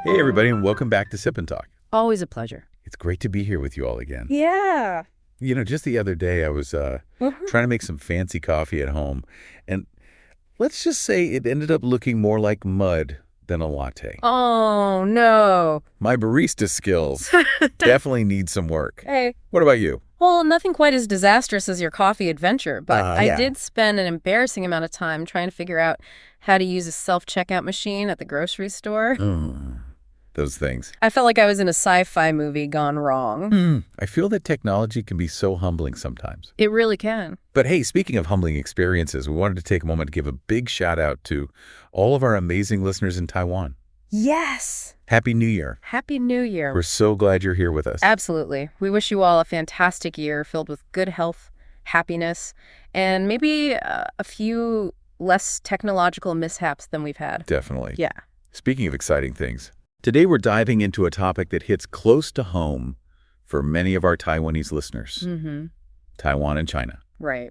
Hey, everybody, and welcome back to Sip and Talk. Always a pleasure. It's great to be here with you all again. Yeah. You know, just the other day, I was trying to make some fancy coffee at home, and let's just say it ended up looking more like mud than a latte. Oh, no. My barista skills definitely need some work. Hey. What about you? Well, nothing quite as disastrous as your coffee adventure, but yeah. I did spend an embarrassing amount of time trying to figure out how to use a self-checkout machine at the grocery store. Those things. I felt like I was in a sci-fi movie gone wrong. I feel that technology can be so humbling sometimes. It really can. But hey, speaking of humbling experiences, we wanted to take a moment to give a big shout out to all of our amazing listeners in Taiwan. Yes. Happy New Year. Happy New Year. We're so glad you're here with us. Absolutely. We wish you all a fantastic year filled with good health, happiness, and maybe a few less technological mishaps than we've had. Definitely. Yeah. Speaking of exciting things, today we're diving into a topic that hits close to home for many of our Taiwanese listeners. Taiwan and China. Right.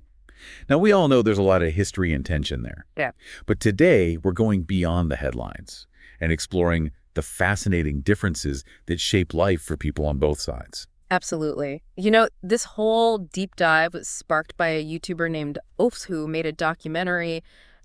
Now, we all know there's a lot of history and tension there. Yeah. But today, we're going beyond the headlines and exploring the fascinating differences that shape life for people on both sides. Absolutely. You know, this whole deep dive was sparked by a YouTuber named Oafs who made a documentary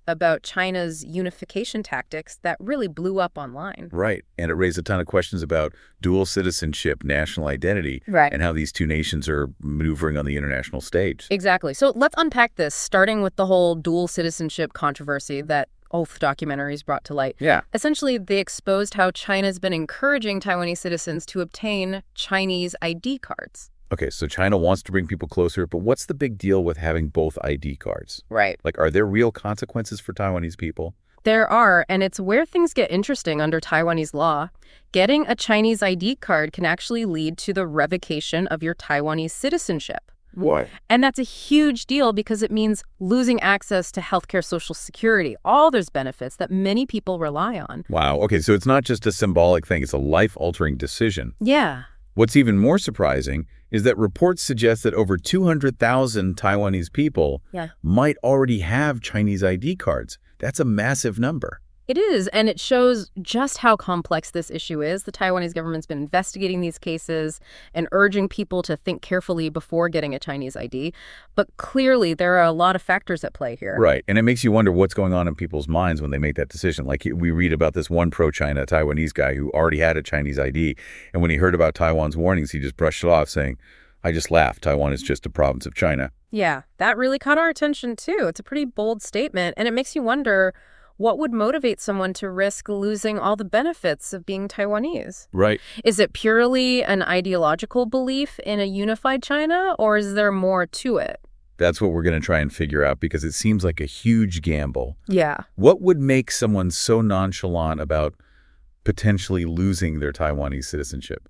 about China's unification tactics that really blew up online. Right. And it raised a ton of questions about dual citizenship, national identity, Right. and how these two nations are maneuvering on the international stage. Exactly. So let's unpack this, starting with the whole dual citizenship controversy that Oath documentaries brought to light. Yeah. Essentially, they exposed how China's been encouraging Taiwanese citizens to obtain Chinese ID cards. Okay, so China wants to bring people closer, but what's the big deal with having both ID cards? Right. Like, are there real consequences for Taiwanese people? There are, and it's where things get interesting under Taiwanese law. Getting a Chinese ID card can actually lead to the revocation of your Taiwanese citizenship. What? And that's a huge deal because it means losing access to healthcare, Social Security, all those benefits that many people rely on. Wow. Okay, so it's not just a symbolic thing. It's a life-altering decision. Yeah. What's even more surprising is that reports suggest that over 200,000 Taiwanese people might already have Chinese ID cards. That's a massive number. It is, and it shows just how complex this issue is. The Taiwanese government's been investigating these cases and urging people to think carefully before getting a Chinese ID. But clearly, there are a lot of factors at play here. Right, and it makes you wonder what's going on in people's minds when they make that decision. Like, we read about this one pro-China Taiwanese guy who already had a Chinese ID, and when he heard about Taiwan's warnings, he just brushed it off, saying, I just laughed. Taiwan is just a province of China. Yeah, that really caught our attention, too. It's a pretty bold statement, and it makes you wonder, what would motivate someone to risk losing all the benefits of being Taiwanese? Right. Is it purely an ideological belief in a unified China, or is there more to it? That's what we're going to try and figure out because it seems like a huge gamble. Yeah. What would make someone so nonchalant about potentially losing their Taiwanese citizenship?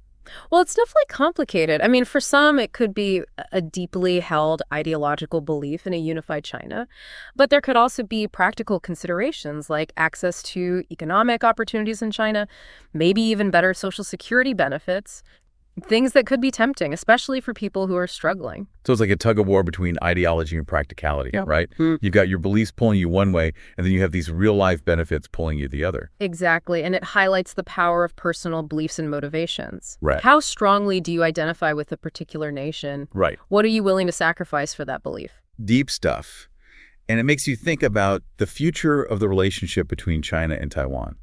Well, it's definitely complicated. I mean, for some, it could be a deeply held ideological belief in a unified China. But there could also be practical considerations like access to economic opportunities in China, maybe even better Social Security benefits, things that could be tempting, especially for people who are struggling. So it's like a tug of war between ideology and practicality, right? Mm. You've got your beliefs pulling you one way, and then you have these real-life benefits pulling you the other. Exactly, and it highlights the power of personal beliefs and motivations. Right. How strongly do you identify with a particular nation? Right. What are you willing to sacrifice for that belief? Deep stuff. And it makes you think about the future of the relationship between China and Taiwan.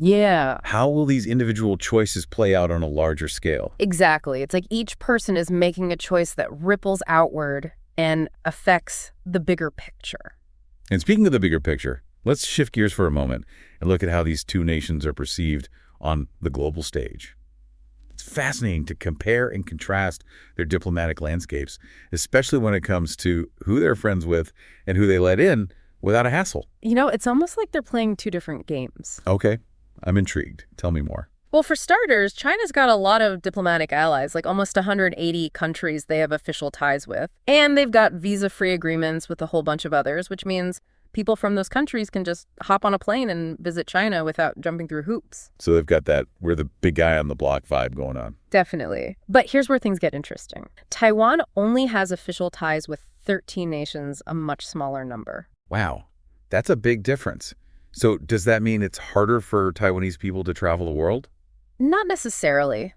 Yeah. How will these individual choices play out on a larger scale? Exactly. It's like each person is making a choice that ripples outward and affects the bigger picture. And speaking of the bigger picture, let's shift gears for a moment and look at how these two nations are perceived on the global stage. It's fascinating to compare and contrast their diplomatic landscapes, especially when it comes to who they're friends with and who they let in without a hassle. You know, it's almost like they're playing two different games. Okay. I'm intrigued. Tell me more. Well, for starters, China's got a lot of diplomatic allies, like almost 180 countries they have official ties with. And they've got visa-free agreements with a whole bunch of others, which means people from those countries can just hop on a plane and visit China without jumping through hoops. So they've got that we're the big guy on the block vibe going on. Definitely. But here's where things get interesting. Taiwan only has official ties with 13 nations, a much smaller number. Wow. That's a big difference. So does that mean it's harder for Taiwanese people to travel the world? Not necessarily.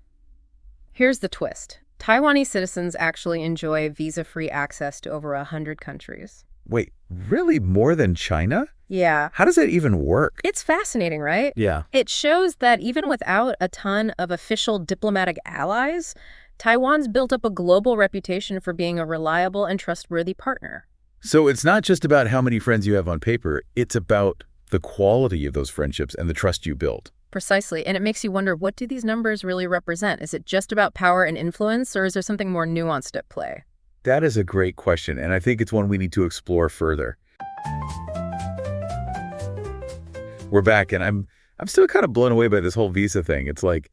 Here's the twist. Taiwanese citizens actually enjoy visa-free access to over 100 countries. Wait, really? More than China? Yeah. How does that even work? It's fascinating, right? Yeah. It shows that even without a ton of official diplomatic allies, Taiwan's built up a global reputation for being a reliable and trustworthy partner. So it's not just about how many friends you have on paper, it's about the quality of those friendships and the trust you build. Precisely. And it makes you wonder, what do these numbers really represent? Is it just about power and influence, or is there something more nuanced at play? That is a great question, and I think it's one we need to explore further. We're back, and I'm still kind of blown away by this whole visa thing. It's like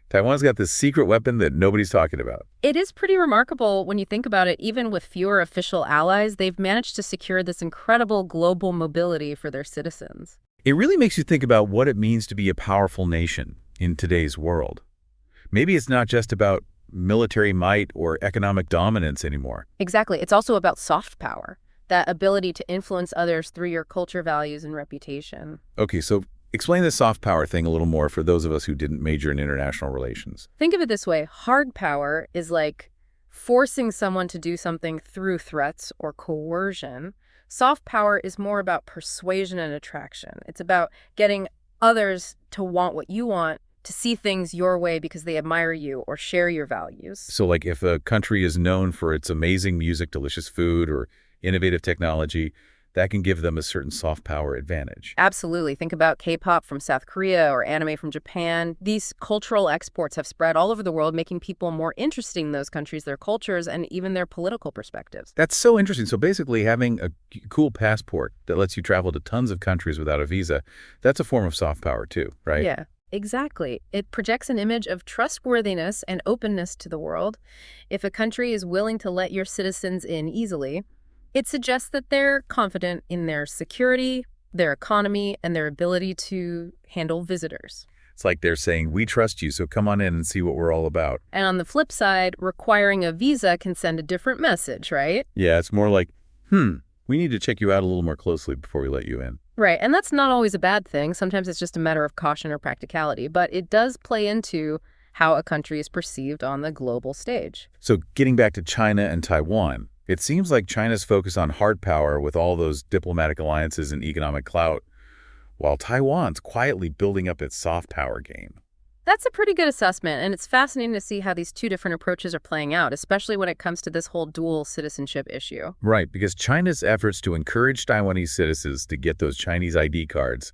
Taiwan's got this secret weapon that nobody's talking about. It is pretty remarkable when you think about it. Even with fewer official allies, they've managed to secure this incredible global mobility for their citizens. It really makes you think about what it means to be a powerful nation in today's world. Maybe it's not just about military might or economic dominance anymore. Exactly. It's also about soft power, that ability to influence others through your culture, values, and reputation. Okay, so explain the soft power thing a little more for those of us who didn't major in international relations. Think of it this way. Hard power is like forcing someone to do something through threats or coercion. Soft power is more about persuasion and attraction. It's about getting others to want what you want, to see things your way because they admire you or share your values. So like if a country is known for its amazing music, delicious food, or innovative technology, that can give them a certain soft power advantage. Absolutely. Think about K-pop from South Korea or anime from Japan. These cultural exports have spread all over the world, making people more interested in those countries, their cultures, and even their political perspectives. That's so interesting. So basically having a cool passport that lets you travel to tons of countries without a visa, that's a form of soft power too, right? Yeah. Exactly. It projects an image of trustworthiness and openness to the world. If a country is willing to let your citizens in easily, it suggests that they're confident in their security, their economy, and their ability to handle visitors. It's like they're saying, we trust you, so come on in and see what we're all about. And on the flip side, requiring a visa can send a different message, right? Yeah, it's more like, we need to check you out a little more closely before we let you in. Right, and that's not always a bad thing. Sometimes it's just a matter of caution or practicality, but it does play into how a country is perceived on the global stage. So getting back to China and Taiwan, it seems like China's focus on hard power with all those diplomatic alliances and economic clout, while Taiwan's quietly building up its soft power game. That's a pretty good assessment, and it's fascinating to see how these two different approaches are playing out, especially when it comes to this whole dual citizenship issue. Right, because China's efforts to encourage Taiwanese citizens to get those Chinese ID cards,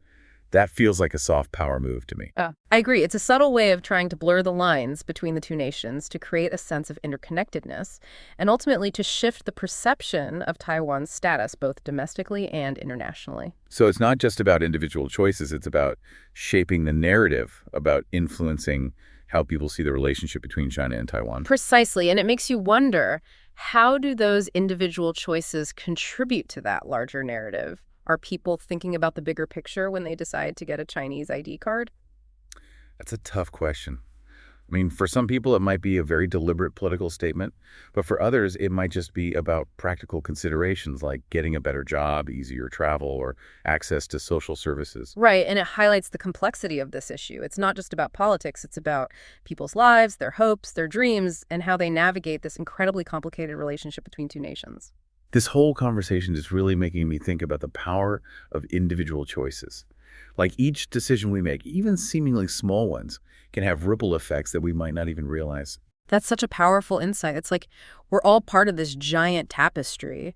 that feels like a soft power move to me. I agree. It's a subtle way of trying to blur the lines between the two nations to create a sense of interconnectedness and ultimately to shift the perception of Taiwan's status both domestically and internationally. So it's not just about individual choices, it's about shaping the narrative, about influencing how people see the relationship between China and Taiwan. Precisely, and it makes you wonder, how do those individual choices contribute to that larger narrative? Are people thinking about the bigger picture when they decide to get a Chinese ID card? That's a tough question. I mean, for some people, it might be a very deliberate political statement, but for others, it might just be about practical considerations like getting a better job, easier travel, or access to social services. Right, and it highlights the complexity of this issue. It's not just about politics, it's about people's lives, their hopes, their dreams, and how they navigate this incredibly complicated relationship between two nations. This whole conversation is really making me think about the power of individual choices. Like each decision we make, even seemingly small ones, can have ripple effects that we might not even realize. That's such a powerful insight. It's like we're all part of this giant tapestry,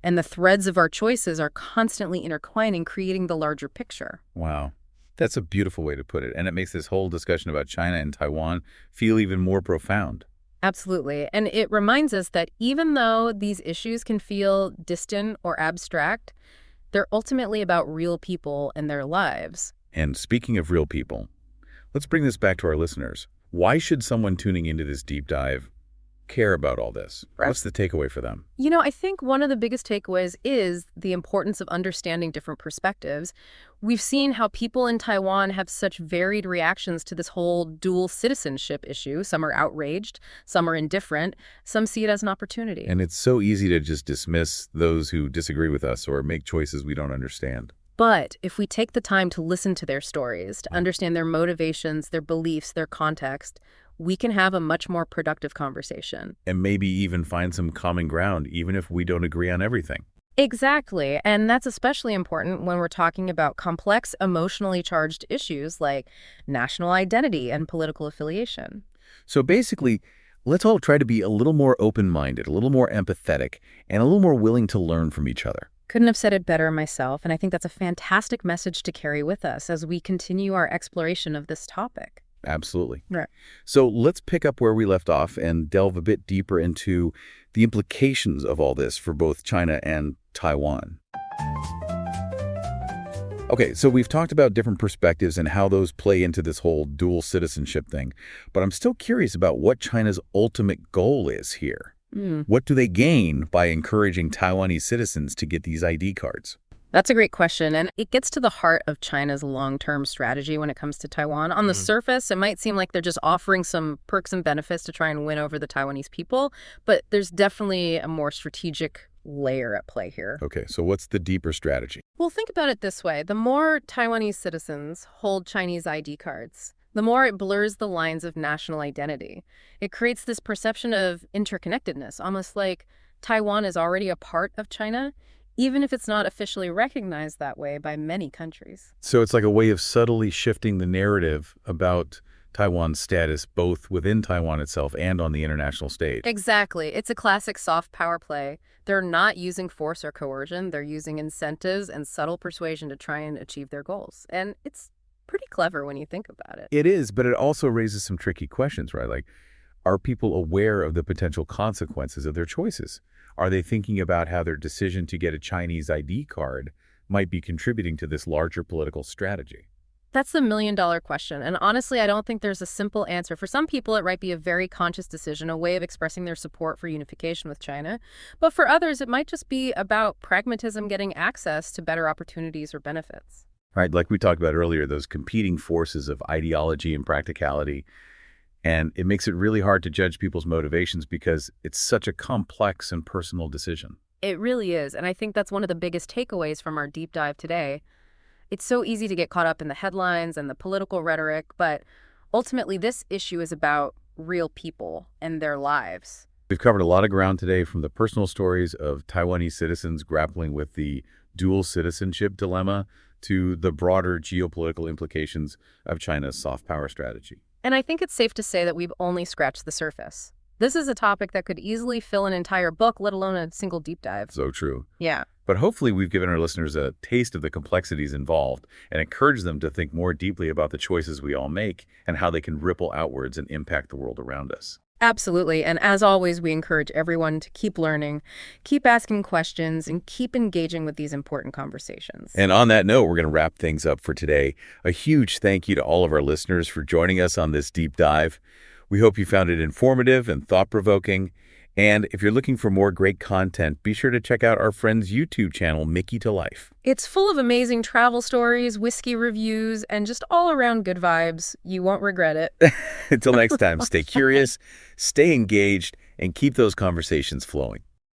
and the threads of our choices are constantly intertwining, creating the larger picture. Wow. That's a beautiful way to put it, and it makes this whole discussion about China and Taiwan feel even more profound. Absolutely. And it reminds us that even though these issues can feel distant or abstract, they're ultimately about real people and their lives. And speaking of real people, let's bring this back to our listeners. Why should someone tuning into this deep dive care about all this? What's the takeaway for them? You know, I think one of the biggest takeaways is the importance of understanding different perspectives. We've seen how people in Taiwan have such varied reactions to this whole dual citizenship issue. Some are outraged, some are indifferent, some see it as an opportunity. And it's so easy to just dismiss those who disagree with us or make choices we don't understand. But if we take the time to listen to their stories, to understand their motivations, their beliefs, their context, we can have a much more productive conversation. And maybe even find some common ground, even if we don't agree on everything. Exactly. And that's especially important when we're talking about complex, emotionally charged issues like national identity and political affiliation. So basically, let's all try to be a little more open-minded, a little more empathetic, and a little more willing to learn from each other. Couldn't have said it better myself, and I think that's a fantastic message to carry with us as we continue our exploration of this topic. Absolutely. Right. So let's pick up where we left off and delve a bit deeper into the implications of all this for both China and Taiwan. Okay, so we've talked about different perspectives and how those play into this whole dual citizenship thing, but I'm still curious about what China's ultimate goal is here. What do they gain by encouraging Taiwanese citizens to get these ID cards? That's a great question, and it gets to the heart of China's long-term strategy when it comes to Taiwan. On the surface, it might seem like they're just offering some perks and benefits to try and win over the Taiwanese people, but there's definitely a more strategic layer at play here. Okay, so what's the deeper strategy? Well, think about it this way. The more Taiwanese citizens hold Chinese ID cards, the more it blurs the lines of national identity. It creates this perception of interconnectedness, almost like Taiwan is already a part of China, even if it's not officially recognized that way by many countries. So it's like a way of subtly shifting the narrative about Taiwan's status both within Taiwan itself and on the international stage. Exactly. It's a classic soft power play. They're not using force or coercion. They're using incentives and subtle persuasion to try and achieve their goals. And it's pretty clever when you think about it. It is, but it also raises some tricky questions, right? Like, are people aware of the potential consequences of their choices? Are they thinking about how their decision to get a Chinese ID card might be contributing to this larger political strategy? That's the million-dollar question. And honestly, I don't think there's a simple answer. For some people, it might be a very conscious decision, a way of expressing their support for unification with China. But for others, it might just be about pragmatism, getting access to better opportunities or benefits. Right, like we talked about earlier, those competing forces of ideology and practicality. And it makes it really hard to judge people's motivations because it's such a complex and personal decision. It really is. And I think that's one of the biggest takeaways from our deep dive today. It's so easy to get caught up in the headlines and the political rhetoric, but ultimately this issue is about real people and their lives. We've covered a lot of ground today, from the personal stories of Taiwanese citizens grappling with the dual citizenship dilemma to the broader geopolitical implications of China's soft power strategy. And I think it's safe to say that we've only scratched the surface. This is a topic that could easily fill an entire book, let alone a single deep dive. So true. Yeah. But hopefully we've given our listeners a taste of the complexities involved and encouraged them to think more deeply about the choices we all make and how they can ripple outwards and impact the world around us. Absolutely. And as always, we encourage everyone to keep learning, keep asking questions, and keep engaging with these important conversations. And on that note, we're going to wrap things up for today. A huge thank you to all of our listeners for joining us on this deep dive. We hope you found it informative and thought-provoking. And if you're looking for more great content, be sure to check out our friend's YouTube channel, Mickytolife. It's full of amazing travel stories, whiskey reviews, and just all-around good vibes. You won't regret it. Until next time, stay curious, stay engaged, and keep those conversations flowing.